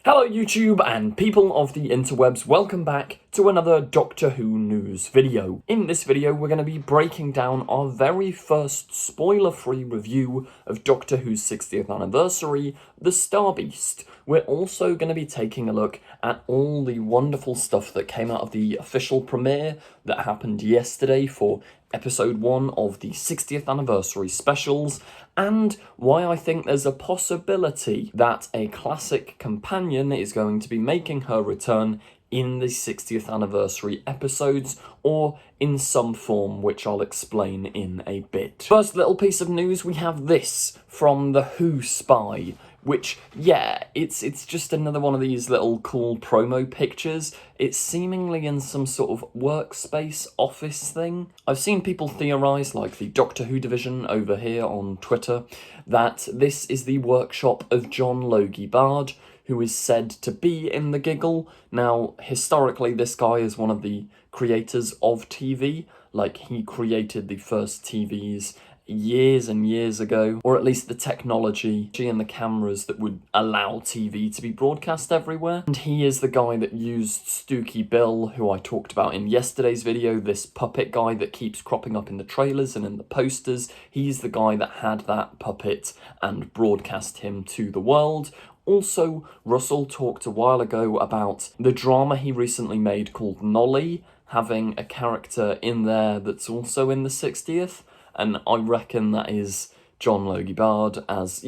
Hello YouTube and people of the interwebs, welcome back to another Doctor Who news video. In this video we're going to be breaking down our very first spoiler-free review of Doctor Who's 60th anniversary, The Star Beast. We're also going to be taking a look at all the wonderful stuff that came out of the official premiere that happened yesterday for episode 1 of the 60th anniversary specials, and why I think there's a possibility that a classic companion is going to be making her return in the 60th anniversary episodes, or in some form, which I'll explain in a bit. First little piece of news, we have this from the Who Spy, which, yeah, it's just another one of these little cool promo pictures. It's seemingly in some sort of workspace office thing. I've seen people theorise, like the Doctor Who division over here on Twitter, that this is the workshop of John Loyard, who is said to be in the giggle. Now, historically, this guy is one of the creators of TV. Like, he created the first TVs years and years ago, or at least the technology and the cameras that would allow TV to be broadcast everywhere. And he is the guy that used Stooky Bill, who I talked about in yesterday's video, this puppet guy that keeps cropping up in the trailers and in the posters. He's the guy that had that puppet and broadcast him to the world. Also, Russell talked a while ago about the drama he recently made called Nolly, having a character in there that's also in the 60th, and I reckon that is John Loyard, as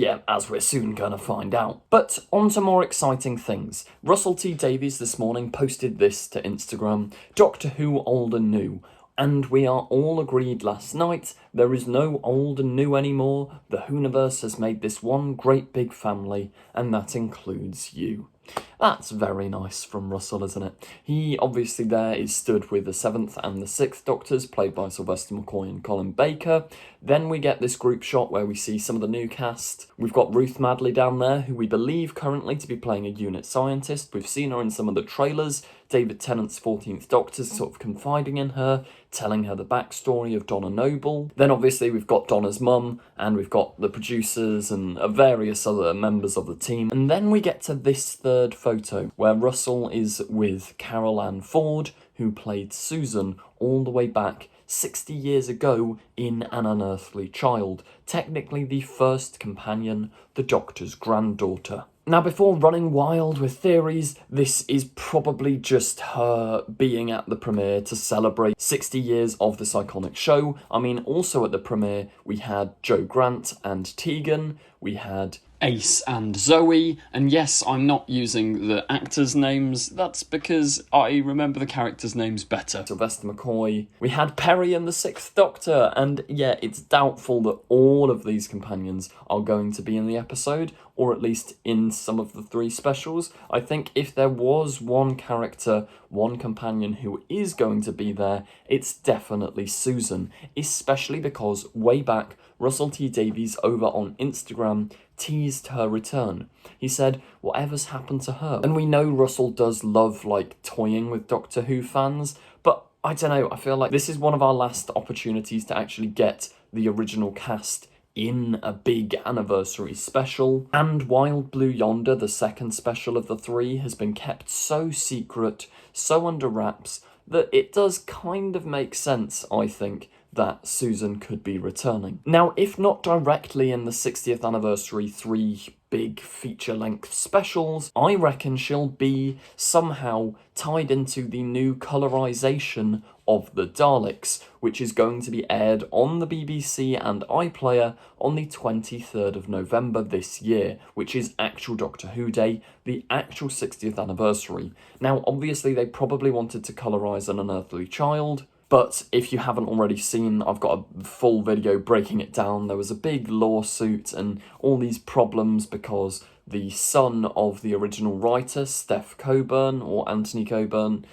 we're soon gonna find out. But on to more exciting things. Russell T Davies this morning posted this to Instagram: Doctor Who Old and New. And we are all agreed last night, there is no old and new anymore. The Whoniverse has made this one great big family, and that includes you. That's very nice from Russell, isn't it? He obviously there is stood with the 7th and the 6th Doctors, played by Sylvester McCoy and Colin Baker. Then we get this group shot where we see some of the new cast. We've got Ruth Madeley down there, who we believe currently to be playing a unit scientist. We've seen her in some of the trailers. David Tennant's 14th Doctor's sort of confiding in her, telling her the backstory of Donna Noble. Then obviously we've got Donna's mum, and we've got the producers and various other members of the team. And then we get to this third photo, where Russell is with Carol Ann Ford, who played Susan all the way back 60 years ago in An Unearthly Child, technically the first companion, the Doctor's granddaughter. Now, before running wild with theories, this is probably just her being at the premiere to celebrate 60 years of this iconic show. I mean, also at the premiere, we had Jo Grant and Tegan, we had Ace and Zoe, and yes, I'm not using the actors' names, that's because I remember the characters' names better. Sylvester McCoy, we had Perry and the 6th Doctor, and yeah, it's doubtful that all of these companions are going to be in the episode, or at least in some of the 3 specials. I think if there was one character, one companion who is going to be there, it's definitely Susan, especially because way back, Russell T Davies over on Instagram teased her return. He said, whatever's happened to her. And we know Russell does love, like, toying with Doctor Who fans, but I don't know, I feel like this is one of our last opportunities to actually get the original cast in a big anniversary special. And Wild Blue Yonder, the second special of the 3, has been kept so secret, so under wraps, that it does kind of make sense, I think, that Susan could be returning. Now, if not directly in the 60th anniversary 3 big feature-length specials, I reckon she'll be somehow tied into the new colorization of the Daleks, which is going to be aired on the BBC and iPlayer on the 23rd of November this year, which is actual Doctor Who Day, the actual 60th anniversary. Now, obviously, they probably wanted to colorize An Unearthly Child, but if you haven't already seen, I've got a full video breaking it down. There was a big lawsuit and all these problems because the son of the original writer, Steph Coburn, or Anthony Coburn,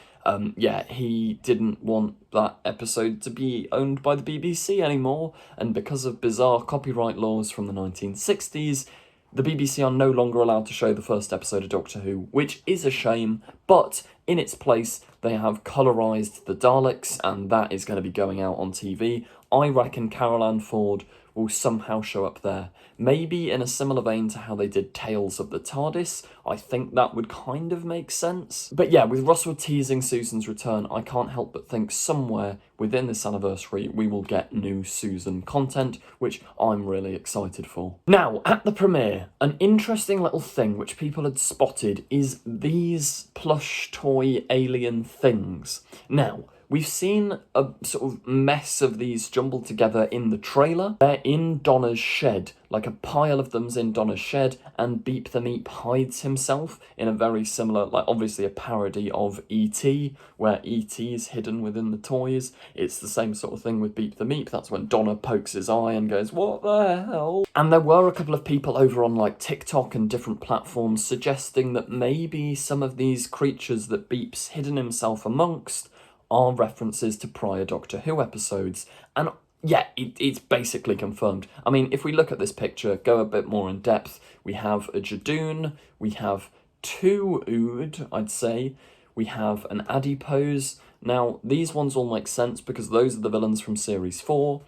he didn't want that episode to be owned by the BBC anymore, and because of bizarre copyright laws from the 1960s, the BBC are no longer allowed to show the first episode of Doctor Who, which is a shame, but in its place, they have colorised the Daleks, and that is going to be going out on TV. I reckon Carol Ann Ford will somehow show up there. Maybe in a similar vein to how they did Tales of the TARDIS. I think that would kind of make sense. But yeah, with Russell teasing Susan's return, I can't help but think somewhere within this anniversary we will get new Susan content, which I'm really excited for. Now, at the premiere, an interesting little thing which people had spotted is these plush toy alien things. Now, we've seen a sort of mess of these jumbled together in the trailer. They're in Donna's shed, like a pile of them's in Donna's shed, and Beep the Meep hides himself in a very similar, like obviously a parody of E.T., where E.T. is hidden within the toys. It's the same sort of thing with Beep the Meep. That's when Donna pokes his eye and goes, "What the hell?" And there were a couple of people over on like TikTok and different platforms suggesting that maybe some of these creatures that Beep's hidden himself amongst are references to prior Doctor Who episodes, and yeah, it's basically confirmed. I mean, if we look at this picture, go a bit more in depth, we have a Jadoon, we have two Ood, I'd say, we have an Adipose. Now, these ones all make sense because those are the villains from Series 4,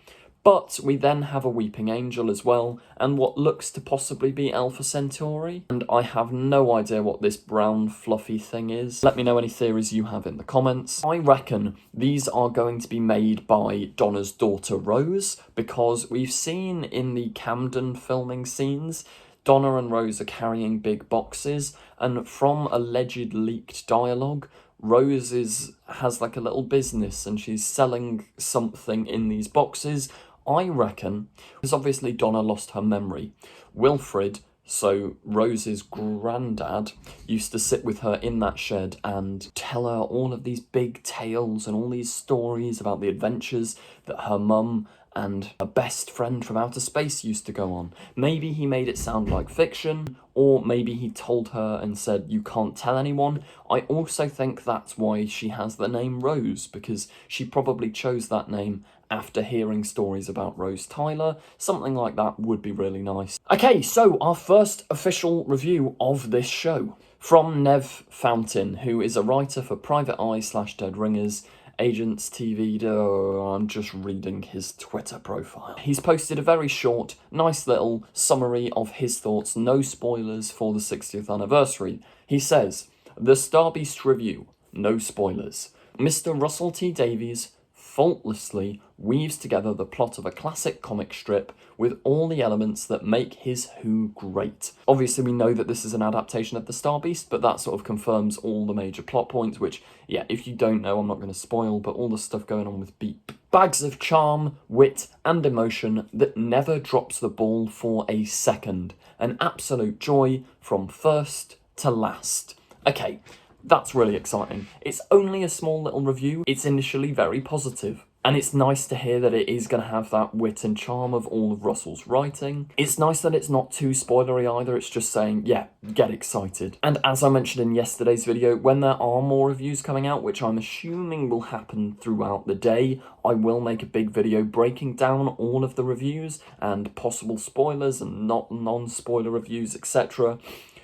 but we then have a Weeping Angel as well, and what looks to possibly be Alpha Centauri. And I have no idea what this brown fluffy thing is. Let me know any theories you have in the comments. I reckon these are going to be made by Donna's daughter Rose, because we've seen in the Camden filming scenes, Donna and Rose are carrying big boxes, and from alleged leaked dialogue, Rose has like a little business and she's selling something in these boxes. I reckon, because obviously Donna lost her memory, Wilfred, so Rose's granddad, used to sit with her in that shed and tell her all of these big tales and all these stories about the adventures that her mum and her best friend from outer space used to go on. Maybe he made it sound like fiction, or maybe he told her and said, "You can't tell anyone." I also think that's why she has the name Rose, because she probably chose that name after hearing stories about Rose Tyler. Something like that would be really nice. Okay, so our first official review of this show. From Nev Fountain, who is a writer for Private Eye / Dead Ringers, Agents TV, I'm just reading his Twitter profile. He's posted a very short, nice little summary of his thoughts, no spoilers for the 60th anniversary. He says, "The Starbeast review, no spoilers. Mr. Russell T Davies faultlessly weaves together the plot of a classic comic strip with all the elements that make his Who great." Obviously, we know that this is an adaptation of The Starbeast, but that sort of confirms all the major plot points, which, yeah, if you don't know, I'm not going to spoil, but all the stuff going on with Beep. Bags of charm, wit, and emotion that never drops the ball for a second. An absolute joy from first to last. Okay, that's really exciting. It's only a small little review. It's initially very positive. And it's nice to hear that it is going to have that wit and charm of all of Russell's writing. It's nice that it's not too spoilery either. It's just saying, yeah, get excited. And as I mentioned in yesterday's video, when there are more reviews coming out, which I'm assuming will happen throughout the day, I will make a big video breaking down all of the reviews and possible spoilers and non-spoiler reviews, etc.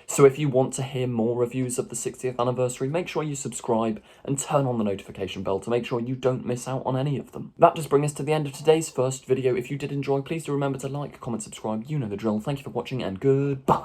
So if you want to hear more reviews of the 60th anniversary, make sure you subscribe and turn on the notification bell to make sure you don't miss out on any of them. That does bring us to the end of today's first video. If you did enjoy, please do remember to like, comment, subscribe. You know the drill. Thank you for watching and goodbye.